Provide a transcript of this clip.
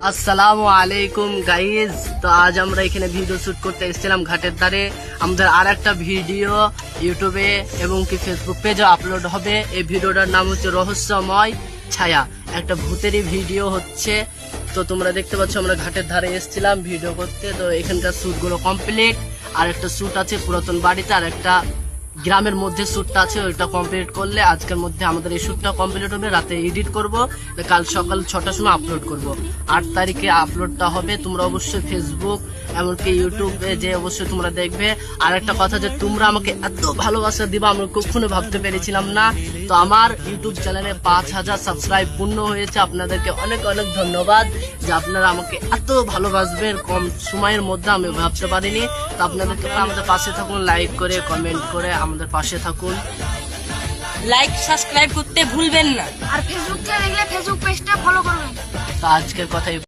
আসসালামু আলাইকুম গাইজ। তো আজ আমরা এখানে ভিডিও শুট করতে এসেছিলাম ঘাটের ধারে। আমাদের আর একটা ভিডিও ইউটিউবে এবং কি ফেসবুক পেজে আপলোড হবে। এই ভিডিওটার নাম হচ্ছে রহস্যময় ছায়া, একটা ভূতেরই ভিডিও হচ্ছে। তো তোমরা দেখতে পাচ্ছ আমরা ঘাটের ধারে এসেছিলাম ভিডিও করতে। তো এখানকার শ্যুটগুলো কমপ্লিট, আর একটা শ্যুট আছে পুরাতন বাড়িতে, আর একটা গ্রামের মধ্যে শ্যুটটা আছে, ওইটা কমপ্লিট করলে আজকের মধ্যে আমাদের এই শ্যুটটা কমপ্লিট হবে। রাতে এডিট করব, কাল সকাল 6টার সময় আপলোড করব। 8 তারিখে আপলোডটা হবে। তোমরা অবশ্যই ফেসবুক এমনকি ইউটিউবে যে অবশ্যই তোমরা দেখবে। আর একটা কথা, যে তোমরা আমাকে এত ভালোবাসা দিবা আমরা কখনো ভাবতে পেরেছিলাম না। তো আমার ইউটিউব চ্যানেলে 5000 সাবস্ক্রাইব পূর্ণ হয়েছে। আপনাদেরকে অনেক অনেক ধন্যবাদ যে আপনারা আমাকে এত ভালোবাসবেন। কম সময়ের মধ্যে আমি ভাবতে পারিনি। তো আপনাদেরকে আমাদের পাশে থাকুন, লাইক করে কমেন্ট করে আমাদের পাশে থাকুন, লাইক সাবস্ক্রাইব করতে ভুলবেন না। আর ফেসবুক থেকে দেখলে ফেসবুক পেজটা ফলো করবেন। তো আজকের কথাই